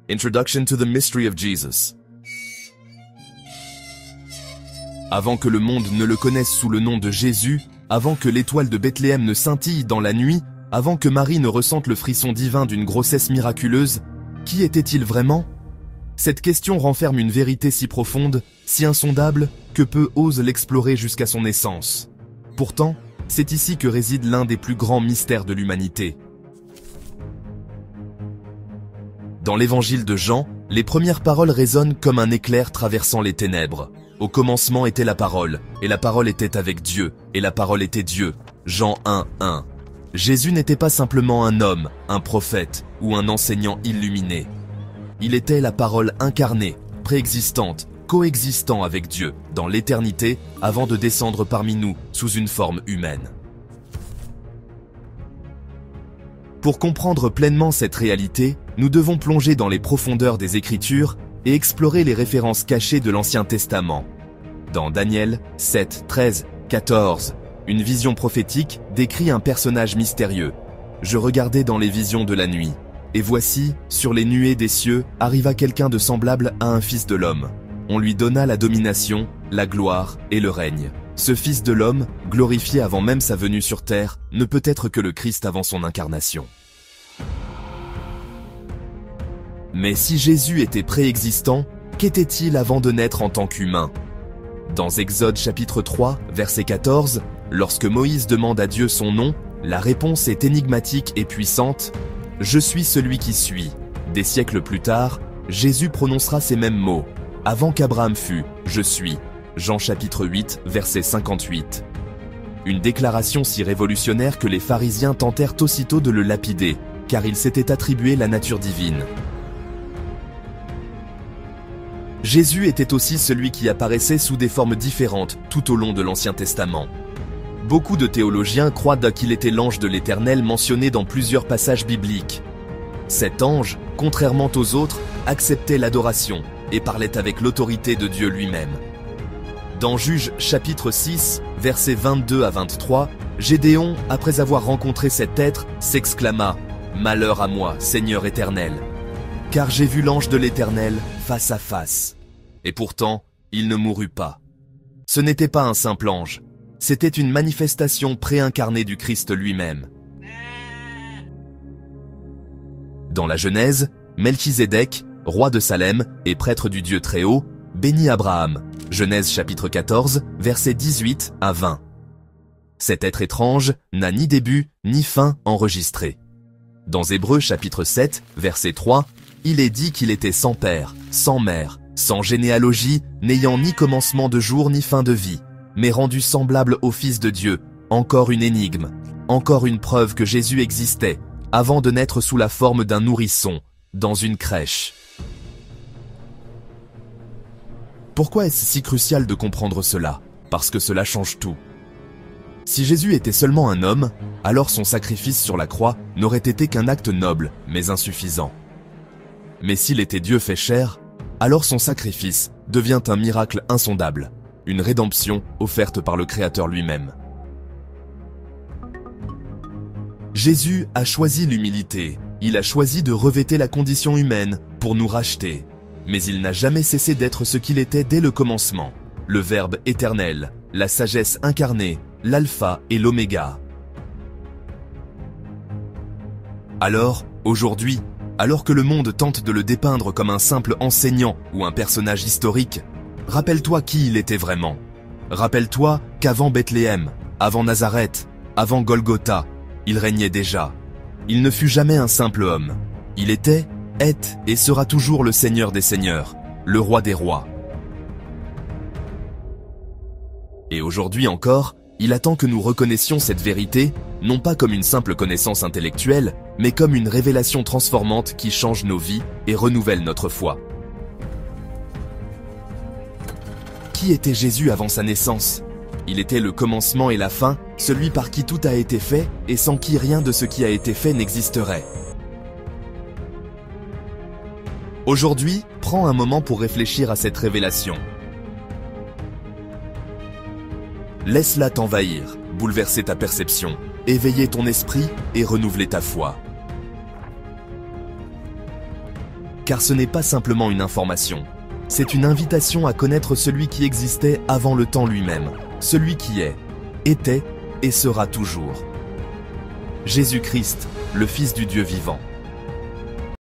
Introduction to the Mystery of Jesus. Avant que le monde ne le connaisse sous le nom de Jésus, avant que l'étoile de Bethléem ne scintille dans la nuit, avant que Marie ne ressente le frisson divin d'une grossesse miraculeuse, qui était-il vraiment? Cette question renferme une vérité si profonde, si insondable, que peu osent l'explorer jusqu'à son essence. Pourtant, c'est ici que réside l'un des plus grands mystères de l'humanité. Dans l'évangile de Jean, les premières paroles résonnent comme un éclair traversant les ténèbres. Au commencement était la parole, et la parole était avec Dieu, et la parole était Dieu. Jean 1, 1. Jésus n'était pas simplement un homme, un prophète ou un enseignant illuminé. Il était la parole incarnée, préexistante, coexistant avec Dieu dans l'éternité avant de descendre parmi nous sous une forme humaine. Pour comprendre pleinement cette réalité, nous devons plonger dans les profondeurs des Écritures et explorer les références cachées de l'Ancien Testament. Dans Daniel 7, 13, 14, une vision prophétique décrit un personnage mystérieux. Je regardais dans les visions de la nuit, et voici, sur les nuées des cieux, arriva quelqu'un de semblable à un fils de l'homme. On lui donna la domination, la gloire et le règne. Ce fils de l'homme, glorifié avant même sa venue sur terre, ne peut être que le Christ avant son incarnation. Mais si Jésus était préexistant, qu'était-il avant de naître en tant qu'humain? Dans Exode chapitre 3, verset 14, lorsque Moïse demande à Dieu son nom, la réponse est énigmatique et puissante. « Je suis celui qui suis ». Des siècles plus tard, Jésus prononcera ces mêmes mots. « Avant qu'Abraham fût, je suis ». Jean chapitre 8, verset 58. Une déclaration si révolutionnaire que les pharisiens tentèrent aussitôt de le lapider, car il s'était attribué la nature divine. Jésus était aussi celui qui apparaissait sous des formes différentes tout au long de l'Ancien Testament. Beaucoup de théologiens croient qu'il était l'ange de l'Éternel mentionné dans plusieurs passages bibliques. Cet ange, contrairement aux autres, acceptait l'adoration et parlait avec l'autorité de Dieu lui-même. Dans Juges chapitre 6, versets 22 à 23, Gédéon, après avoir rencontré cet être, s'exclama « Malheur à moi, Seigneur éternel, car j'ai vu l'ange de l'Éternel face à face. » Et pourtant, il ne mourut pas. Ce n'était pas un simple ange, c'était une manifestation préincarnée du Christ lui-même. Dans la Genèse, Melchizedek, roi de Salem et prêtre du Dieu Très-Haut, bénit Abraham. Genèse chapitre 14, versets 18 à 20. Cet être étrange n'a ni début ni fin enregistré. Dans Hébreux chapitre 7, verset 3, il est dit qu'il était sans père, sans mère, sans généalogie, n'ayant ni commencement de jour ni fin de vie, mais rendu semblable au Fils de Dieu. Encore une énigme, encore une preuve que Jésus existait, avant de naître sous la forme d'un nourrisson, dans une crèche. Pourquoi est-ce si crucial de comprendre cela? Parce que cela change tout. Si Jésus était seulement un homme, alors son sacrifice sur la croix n'aurait été qu'un acte noble, mais insuffisant. Mais s'il était Dieu fait chair, alors son sacrifice devient un miracle insondable, une rédemption offerte par le Créateur lui-même. Jésus a choisi l'humilité, il a choisi de revêter la condition humaine pour nous racheter. Mais il n'a jamais cessé d'être ce qu'il était dès le commencement, le Verbe éternel, la sagesse incarnée, l'alpha et l'oméga. Alors, aujourd'hui, alors que le monde tente de le dépeindre comme un simple enseignant ou un personnage historique, rappelle-toi qui il était vraiment. Rappelle-toi qu'avant Bethléem, avant Nazareth, avant Golgotha, il régnait déjà. Il ne fut jamais un simple homme. Il était, est et sera toujours le Seigneur des Seigneurs, le Roi des Rois. Et aujourd'hui encore, il attend que nous reconnaissions cette vérité, non pas comme une simple connaissance intellectuelle, mais comme une révélation transformante qui change nos vies et renouvelle notre foi. Qui était Jésus avant sa naissance? Il était le commencement et la fin, celui par qui tout a été fait et sans qui rien de ce qui a été fait n'existerait. Aujourd'hui, prends un moment pour réfléchir à cette révélation. Laisse-la t'envahir, bouleverser ta perception, éveiller ton esprit et renouveler ta foi. car ce n'est pas simplement une information. C'est une invitation à connaître celui qui existait avant le temps lui-même, celui qui est, était et sera toujours. Jésus-Christ, le Fils du Dieu vivant.